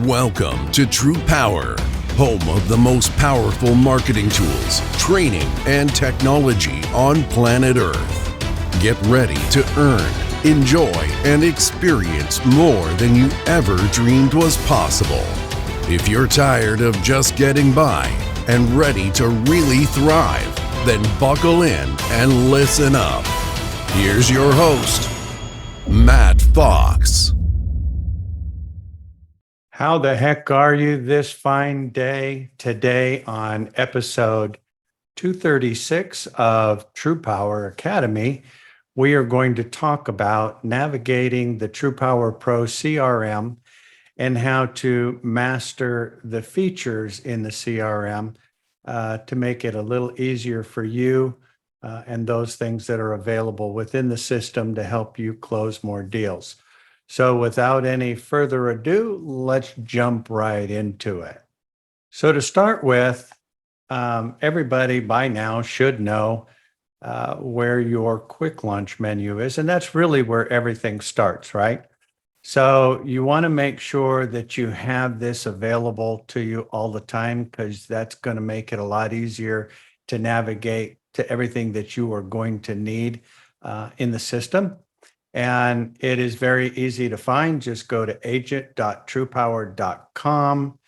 Welcome to TruPowur, home of the most powerful marketing tools, training, and technology on planet Earth. Get ready to earn, enjoy, and experience more than you ever dreamed was possible. If you're tired of just getting by and ready to really thrive, then buckle in and listen up. Here's your host, Matt Fox. How the heck are you this fine day today on episode 236 of TruPowur Academy? We are going to talk about navigating the TruPowur Pro CRM and how to master the features in the CRM to make it a little easier for you and those things that are available within the system to help you close more deals. So without any further ado, let's jump right into it. So to start with, everybody by now should know where your quick launch menu is, and that's really where everything starts, right? So you want to make sure that you have this available to you all the time, because that's going to make it a lot easier to navigate to everything that you are going to need in the system. And it is very easy to find. Just go to agent.trupowur.com.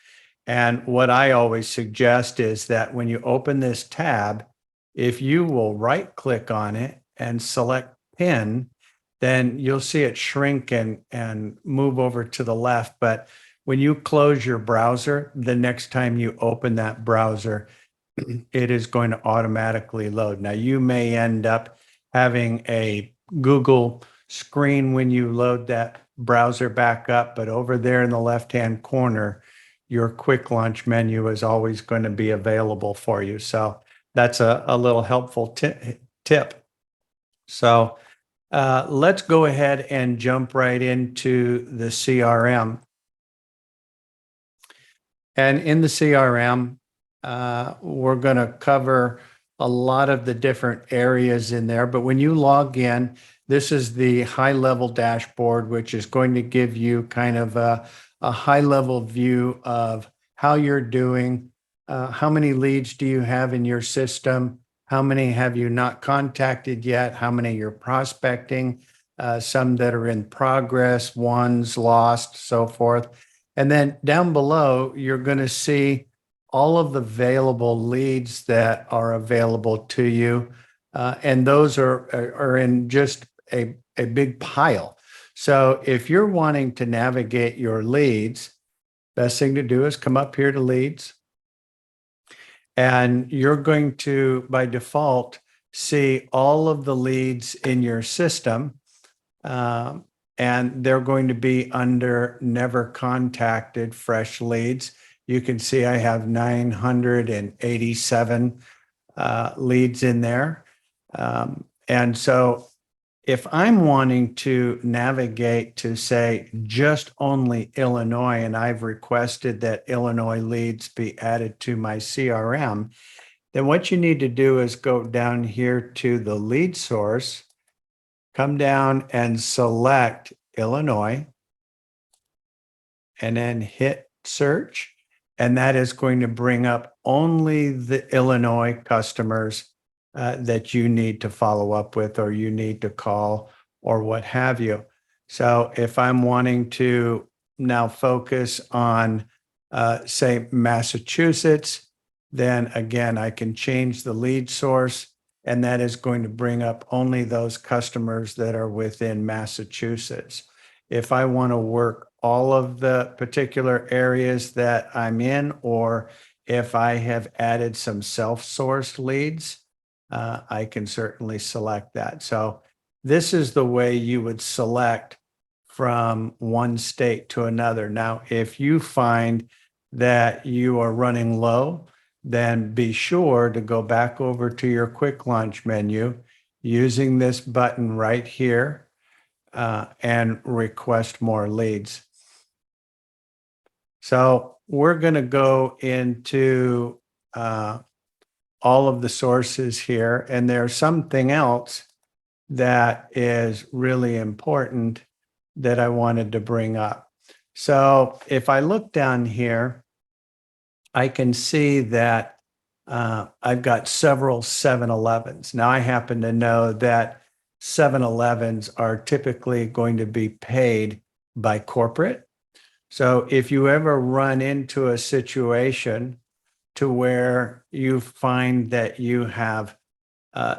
And what I always suggest is that when you open this tab, if you will right click on it and select pin, then you'll see it shrink and move over to the left. But when you close your browser, the next time you open that browser, it is going to automatically load. Now, you may end up having a Google screen when you load that browser back up, but over there in the left-hand corner, your quick launch menu is always going to be available for you. So that's a little helpful tip. So let's go ahead and jump right into the CRM. And in the CRM, we're going to cover a lot of the different areas in there. But when you log in, this is the high-level dashboard, which is going to give you kind of a high-level view of how you're doing, how many leads do you have in your system, how many have you not contacted yet, how many you're prospecting, some that are in progress, ones lost, so forth. And then down below, you're going to see all of the available leads that are available to you. And those are in just a big pile. So if you're wanting to navigate your leads, best thing to do is come up here to leads. And you're going to, by default, see all of the leads in your system. And they're going to be under never contacted fresh leads. You can see I have 987 leads in there. And so if I'm wanting to navigate to, say, just only Illinois, and I've requested that Illinois leads be added to my CRM, then what you need to do is go down here to the lead source, come down and select Illinois, and then hit search. And that is going to bring up only the Illinois customers that you need to follow up with, or you need to call, or what have you. So if I'm wanting to now focus on, say, Massachusetts, then again, I can change the lead source, and that is going to bring up only those customers that are within Massachusetts. If I want to work all of the particular areas that I'm in, or if I have added some self-sourced leads, I can certainly select that. So this is the way you would select from one state to another. Now, if you find that you are running low, then be sure to go back over to your quick launch menu using this button right here and request more leads. So we're going to go into all of the sources here, and there's something else that is really important that I wanted to bring up. So if I look down here, I can see that I've got several 7-Elevens. Now, I happen to know that 7-Elevens are typically going to be paid by corporate. So if you ever run into a situation to where you find that you have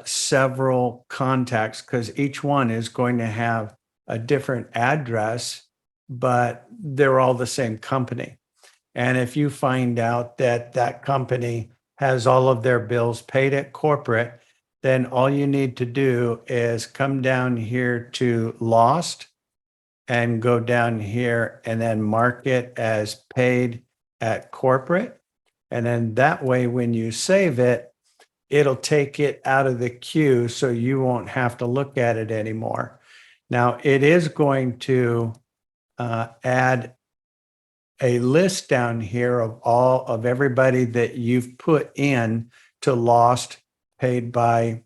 several contacts, because each one is going to have a different address, but they're all the same company. And if you find out that that company has all of their bills paid at corporate, then all you need to do is come down here to Lost and go down here and then mark it as paid at corporate. And then that way, when you save it, it'll take it out of the queue so you won't have to look at it anymore. Now, it is going to add a list down here of all of everybody that you've put in to Lost paid by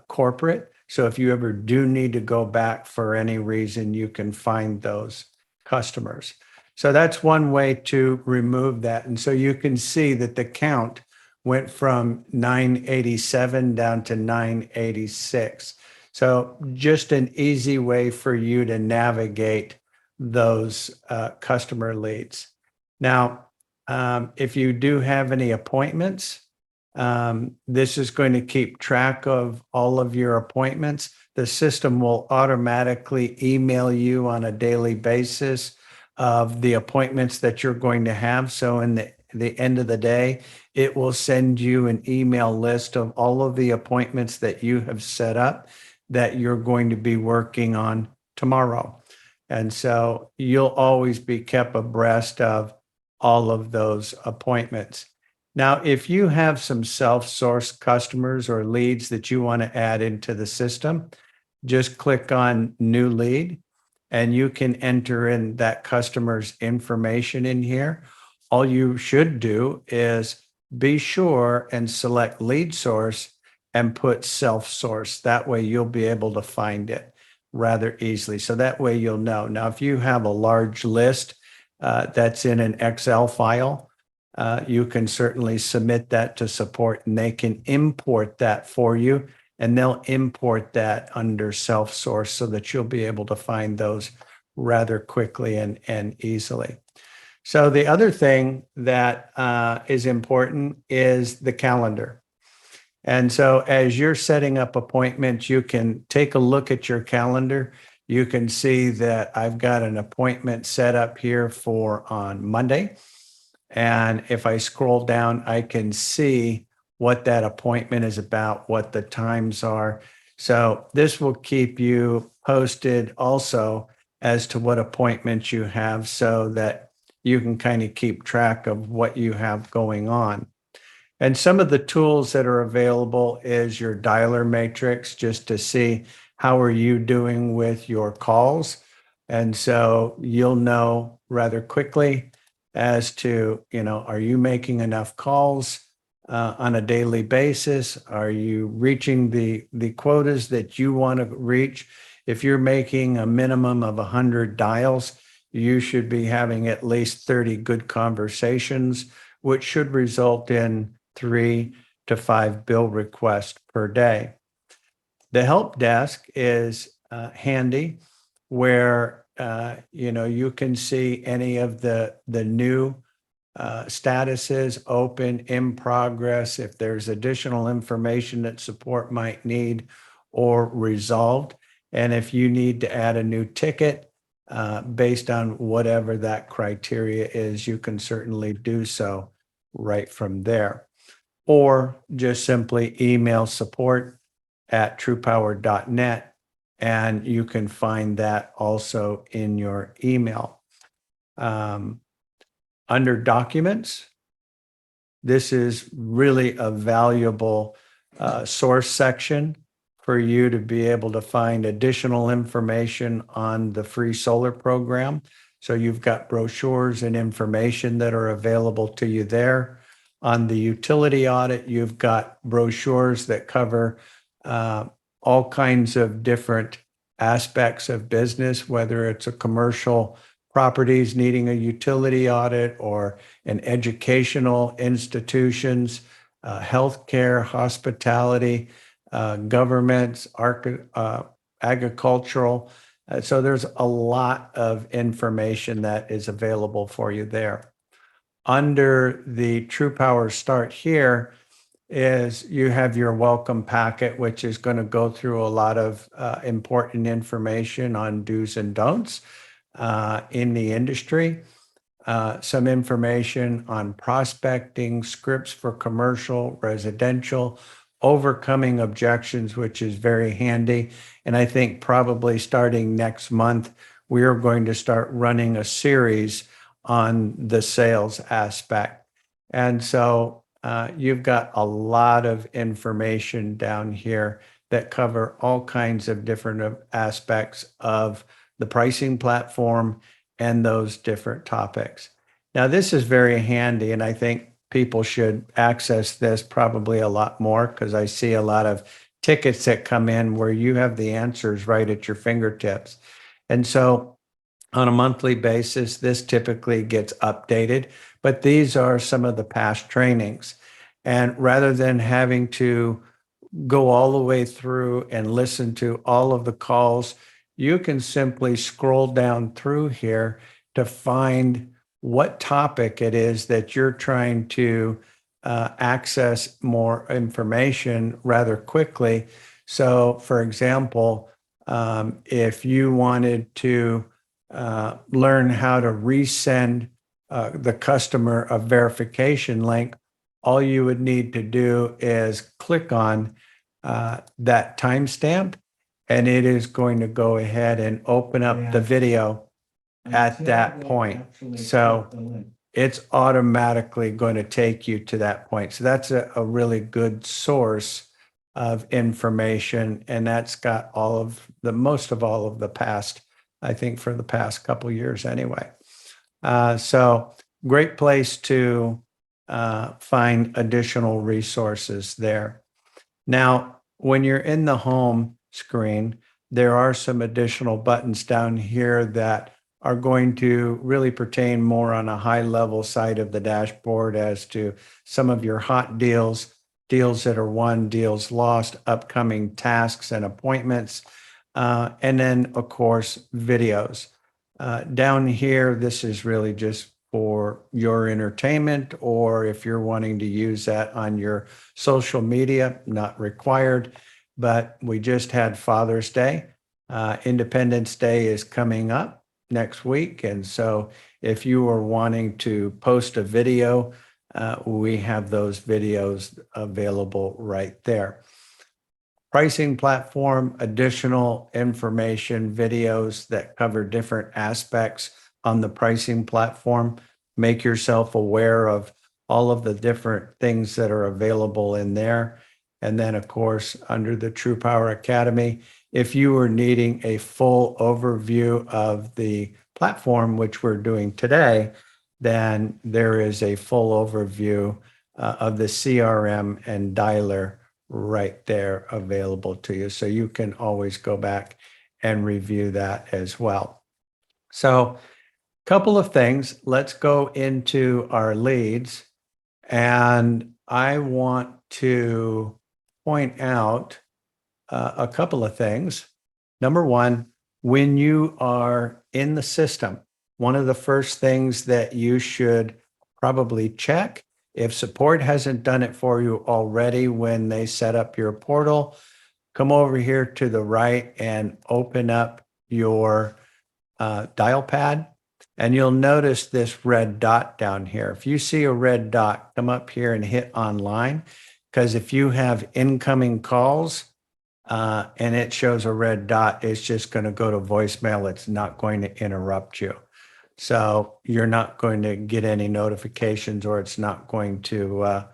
corporate. So if you ever do need to go back for any reason, you can find those customers. So that's one way to remove that. And so you can see that the count went from 987 down to 986. So just an easy way for you to navigate those customer leads. Now, if you do have any appointments, this is going to keep track of all of your appointments. The system will automatically email you on a daily basis of the appointments that you're going to have. So in the end of the day, it will send you an email list of all of the appointments that you have set up that you're going to be working on tomorrow. And so you'll always be kept abreast of all of those appointments. Now, if you have some self-sourced customers or leads that you want to add into the system, just click on New Lead, and you can enter in that customer's information in here. All you should do is be sure and select Lead Source and put Self-Source. That way you'll be able to find it rather easily. So that way you'll know. Now, if you have a large list that's in an Excel file, you can certainly submit that to support, and they can import that for you, and they'll import that under self-source so that you'll be able to find those rather quickly and easily. So the other thing that is important is the calendar. And so as you're setting up appointments, you can take a look at your calendar. You can see that I've got an appointment set up here for on Monday. And if I scroll down, I can see what that appointment is about, what the times are. So this will keep you posted also as to what appointments you have so that you can kind of keep track of what you have going on. And some of the tools that are available is your dialer matrix, just to see how are you doing with your calls. And so you'll know rather quickly as to, are you making enough calls on a daily basis? Are you reaching the quotas that you want to reach? If you're making a minimum of 100 dials, you should be having at least 30 good conversations, which should result in 3 to 5 bill requests per day. The help desk is handy, where you can see any of the new statuses, open, in progress, if there's additional information that support might need, or resolved. And if you need to add a new ticket based on whatever that criteria is, you can certainly do so right from there. Or just simply email support@trupower.net, and you can find that also in your email. Under documents, this is really a valuable source section for you to be able to find additional information on the free solar program. So you've got brochures and information that are available to you there. On the utility audit, you've got brochures that cover all kinds of different aspects of business, whether it's a commercial properties needing a utility audit or an educational institutions, healthcare, hospitality, governments, agricultural. So there's a lot of information that is available for you there. Under the TruPowur Start here is you have your welcome packet, which is going to go through a lot of important information on do's and don'ts in the industry. Some information on prospecting, scripts for commercial, residential, overcoming objections, which is very handy. And I think probably starting next month, we are going to start running a series on the sales aspect. And so you've got a lot of information down here that cover all kinds of different aspects of the pricing platform and those different topics. Now, this is very handy, and I think people should access this probably a lot more because I see a lot of tickets that come in where you have the answers right at your fingertips. And so on a monthly basis, this typically gets updated, but these are some of the past trainings. And rather than having to go all the way through and listen to all of the calls, you can simply scroll down through here to find what topic it is that you're trying to access more information rather quickly. So, for example, if you wanted to learn how to resend the customer a verification link, all you would need to do is click on that timestamp, and it is going to go ahead and open up the video at that point. So it's automatically going to take you to that point. So that's a really good source of information, and that's got most of all of the past, I think, for the past couple of years anyway. So great place to find additional resources there. Now, when you're in the home screen, there are some additional buttons down here that are going to really pertain more on a high level side of the dashboard as to some of your hot deals, deals that are won, deals lost, upcoming tasks and appointments, and then, of course, videos. Down here, this is really just for your entertainment, or if you're wanting to use that on your social media, not required. But we just had Father's Day. Independence Day is coming up next week. And so if you are wanting to post a video, we have those videos available right there. Pricing platform, additional information, videos that cover different aspects on the pricing platform. Make yourself aware of all of the different things that are available in there. And then, of course, under the TruPowur Academy, if you are needing a full overview of the platform, which we're doing today, then there is a full overview of the CRM and dialer right there available to you. So you can always go back and review that as well. So a couple of things. Let's go into our leads. And I want to point out a couple of things. Number one, when you are in the system, one of the first things that you should probably check, if support hasn't done it for you already when they set up your portal, come over here to the right and open up your dial pad, and you'll notice this red dot down here. If you see a red dot, come up here and hit online, because if you have incoming calls and it shows a red dot, it's just going to go to voicemail. It's not going to interrupt you. So you're not going to get any notifications, or it's not going to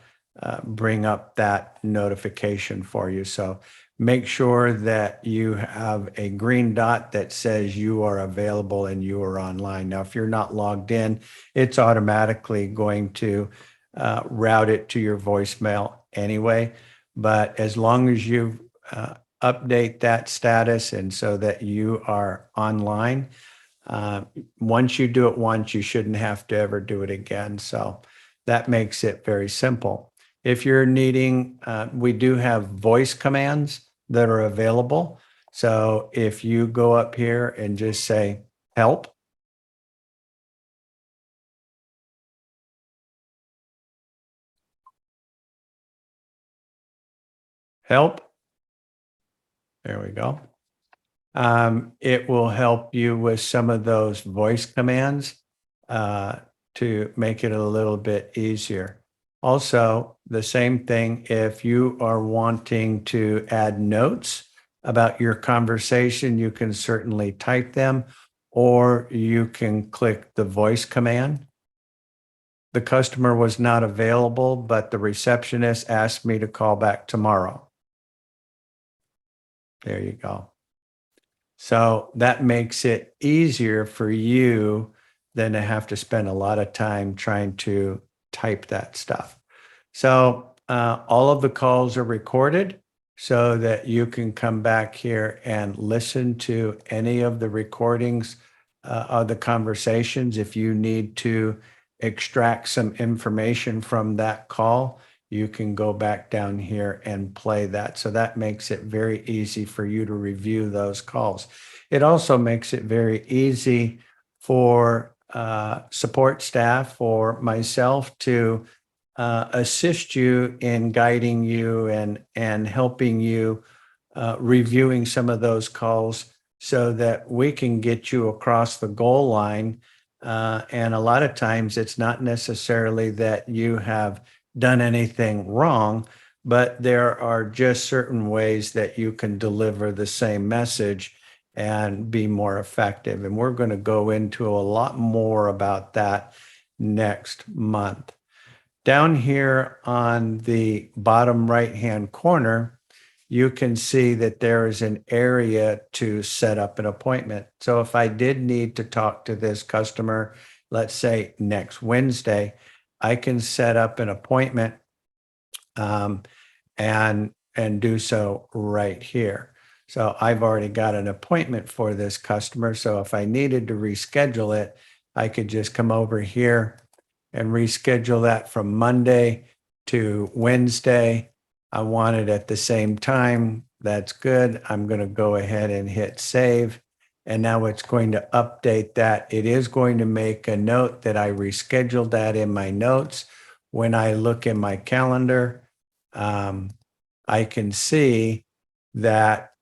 bring up that notification for you. So make sure that you have a green dot that says you are available and you are online. Now, if you're not logged in, it's automatically going to route it to your voicemail anyway. But as long as you update that status and so that you are online, Once you do it once, you shouldn't have to ever do it again. So that makes it very simple. If you're needing, we do have voice commands that are available. So if you go up here and just say help, help, there we go. It will help you with some of those voice commands to make it a little bit easier. Also, the same thing if you are wanting to add notes about your conversation, you can certainly type them, or you can click the voice command. The customer was not available, but the receptionist asked me to call back tomorrow. There you go. So that makes it easier for you than to have to spend a lot of time trying to type that stuff. So all of the calls are recorded so that you can come back here and listen to any of the recordings of the conversations. If you need to extract some information from that call, you can go back down here and play that. So that makes it very easy for you to review those calls. It also makes it very easy for support staff or myself to assist you in guiding you and helping you reviewing some of those calls so that we can get you across the goal line. And a lot of times it's not necessarily that you have done anything wrong, but there are just certain ways that you can deliver the same message and be more effective. And we're going to go into a lot more about that next month. Down here on the bottom right-hand corner, you can see that there is an area to set up an appointment. So if I did need to talk to this customer, let's say next Wednesday, I can set up an appointment and do so right here. So I've already got an appointment for this customer. So if I needed to reschedule it, I could just come over here and reschedule that from Monday to Wednesday. I want it at the same time. That's good. I'm going to go ahead and hit save. And now it's going to update that. It is going to make a note that I rescheduled that in my notes. When I look in my calendar, I can see that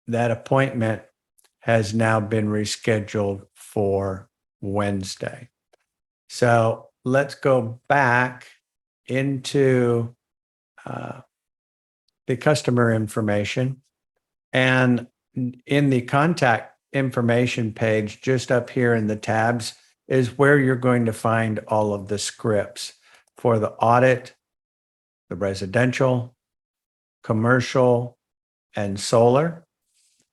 that appointment has now been rescheduled for Wednesday. So let's go back into the customer information. And in the contact information page, just up here in the tabs, is where you're going to find all of the scripts for the audit, the residential, commercial, and solar.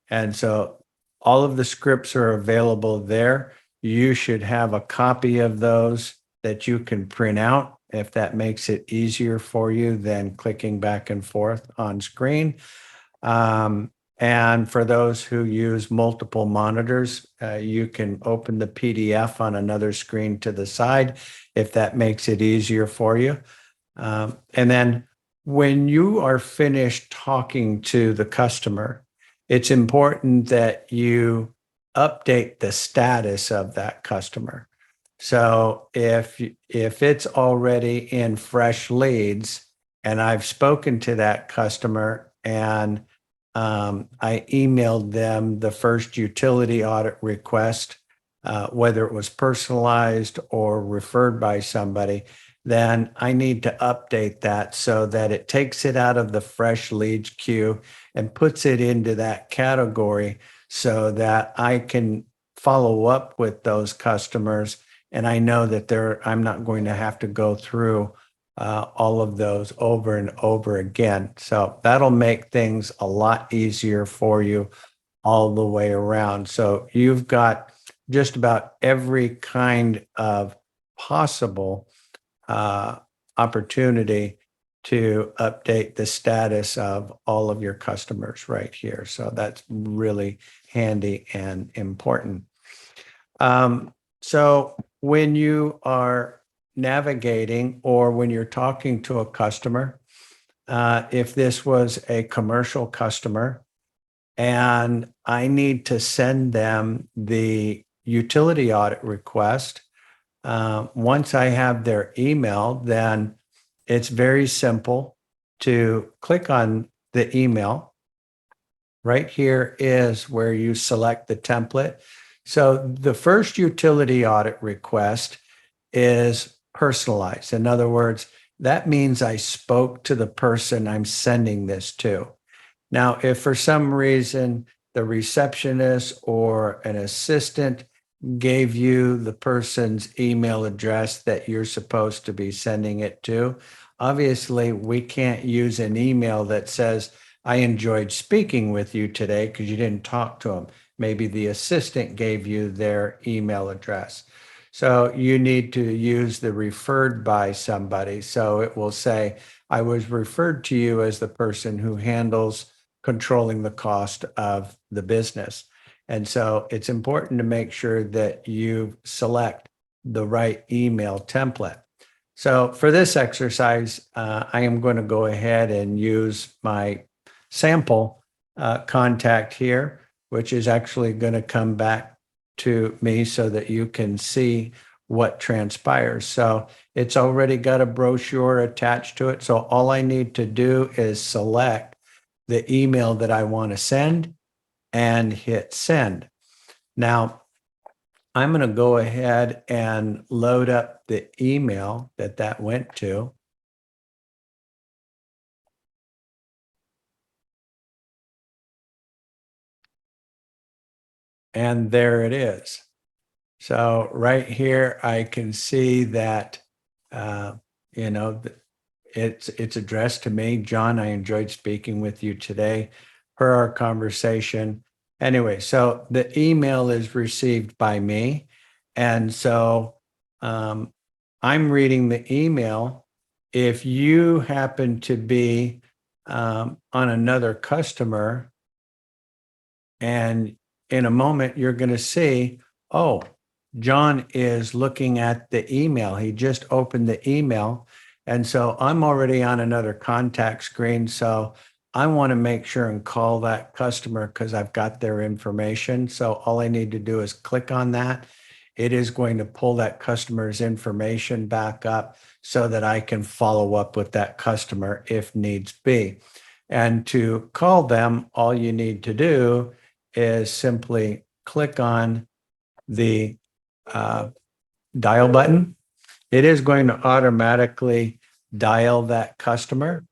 And so all of the scripts are available there. You should have a copy of those that you can print out if that makes it easier for you than clicking back and forth on screen. And for those who use multiple monitors, you can open the PDF on another screen to the side if that makes it easier for you. And then when you are finished talking to the customer, it's important that you update the status of that customer. So if it's already in fresh leads and I've spoken to that customer and I emailed them the first utility audit request, whether it was personalized or referred by somebody, then I need to update that so that it takes it out of the fresh leads queue and puts it into that category so that I can follow up with those customers. And I know that I'm not going to have to go through all of those over and over again. So that'll make things a lot easier for you all the way around. So you've got just about every kind of possible opportunity to update the status of all of your customers right here. So that's really handy and important. So when you are navigating or when you're talking to a customer, if this was a commercial customer and I need to send them the utility audit request, once I have their email, then it's very simple to click on the email. Right here is where you select the template. So the first utility audit request is personalized. In other words, that means I spoke to the person I'm sending this to. Now, if for some reason the receptionist or an assistant gave you the person's email address that you're supposed to be sending it to, obviously we can't use an email that says, I enjoyed speaking with you today, because you didn't talk to them. Maybe the assistant gave you their email address. So you need to use the referred by somebody. So it will say, I was referred to you as the person who handles controlling the cost of the business. And so it's important to make sure that you select the right email template. So for this exercise, I am going to go ahead and use my sample contact here, which is actually going to come back to me so that you can see what transpires. So it's already got a brochure attached to it. So all I need to do is select the email that I want to send and hit send. Now, I'm going to go ahead and load up the email that went to. And there it is. So right here, I can see that, you know, it's addressed to me. John, I enjoyed speaking with you today per our conversation. Anyway, so the email is received by me. And so I'm reading the email. If you happen to be on another customer, and in a moment, you're going to see, oh, John is looking at the email. He just opened the email. And so I'm already on another contact screen. So I want to make sure and call that customer because I've got their information. So all I need to do is click on that. It is going to pull that customer's information back up so that I can follow up with that customer if needs be. And to call them, all you need to do is simply click on the dial button. It is going to automatically dial that customer.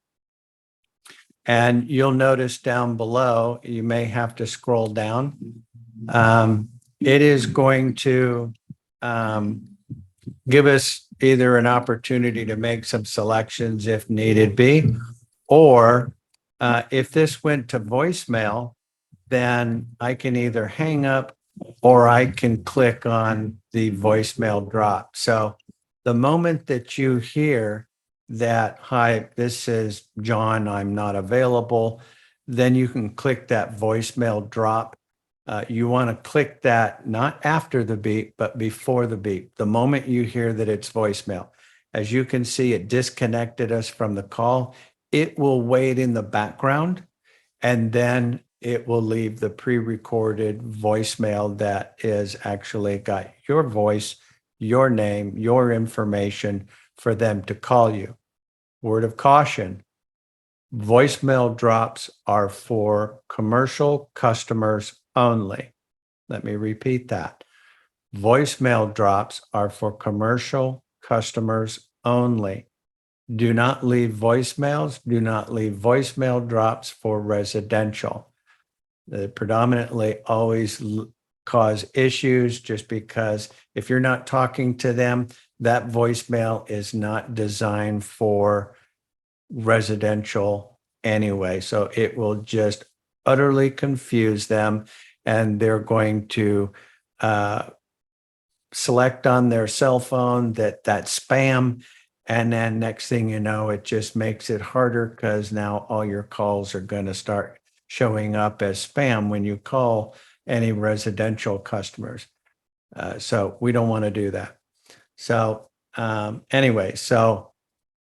And you'll notice down below, you may have to scroll down. It is going to give us either an opportunity to make some selections if needed be, or if this went to voicemail, then I can either hang up or I can click on the voicemail drop. So the moment that you hear that, hi, this is John, I'm not available, then you can click that voicemail drop. You want to click that not after the beep, but before the beep, the moment you hear that it's voicemail. As you can see, it disconnected us from the call. It will wait in the background, and then it will leave the pre-recorded voicemail that is actually got your voice, your name, your information for them to call you. Word of caution, voicemail drops are for commercial customers only. Let me repeat that. Voicemail drops are for commercial customers only. Do not leave voicemails. Do not leave voicemail drops for residential. They predominantly always cause issues just because if you're not talking to them, that voicemail is not designed for residential anyway. So it will just utterly confuse them, and they're going to select on their cell phone that that's spam. And then next thing you know, it just makes it harder because now all your calls are going to start showing up as spam when you call any residential customers. So we don't want to do that. So anyway, so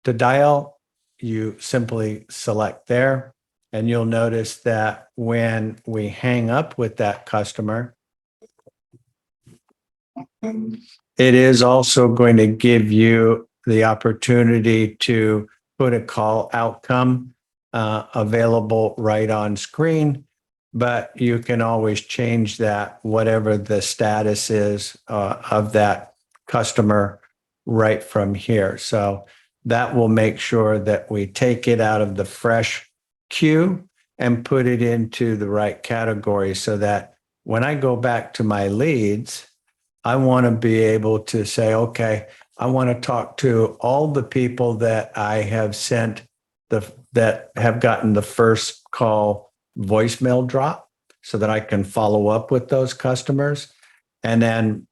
to dial, you simply select there, and you'll notice that when we hang up with that customer, it is also going to give you the opportunity to put a call outcome available right on screen, but you can always change that, whatever the status is of that customer right from here. So that will make sure that we take it out of the fresh queue and put it into the right category so that when I go back to my leads, I want to be able to say, okay, I want to talk to all the people that I have sent that have gotten the first call voicemail drop so that I can follow up with those customers and then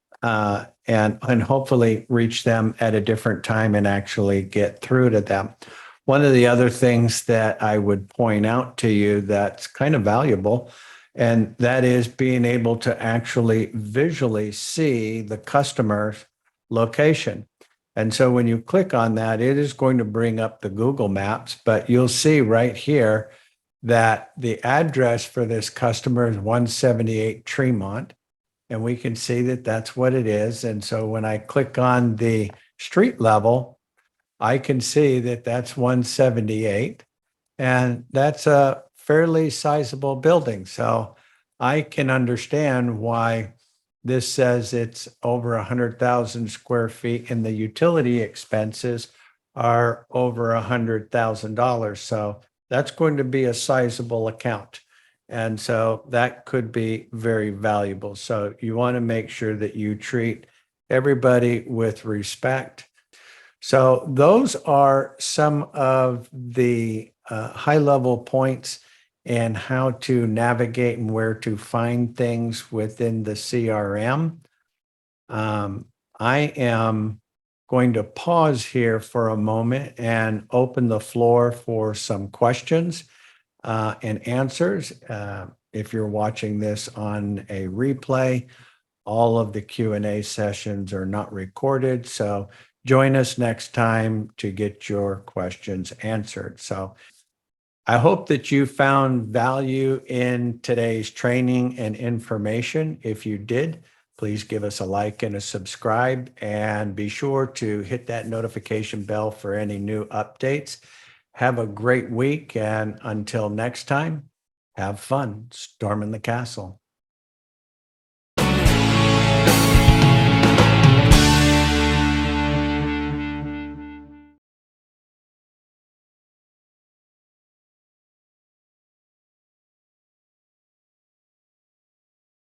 and hopefully reach them at a different time and actually get through to them. One of the other things that I would point out to you that's kind of valuable, and that is being able to actually visually see the customer's location. And so when you click on that, it is going to bring up the Google Maps, but you'll see right here that the address for this customer is 178 Tremont. And we can see that that's what it is. And so when I click on the street level, I can see that that's 178. And that's a fairly sizable building. So I can understand why this says it's over 100,000 square feet and the utility expenses are over $100,000. So that's going to be a sizable account. And so that could be very valuable. So you want to make sure that you treat everybody with respect. So those are some of the high-level points and how to navigate and where to find things within the CRM. I am going to pause here for a moment and open the floor for some questions and answers. If you're watching this on a replay, all of the Q&A sessions are not recorded. So join us next time to get your questions answered. So I hope that you found value in today's training and information. If you did, please give us a like and a subscribe, and be sure to hit that notification bell for any new updates. Have a great week, and until next time, have fun storming the castle.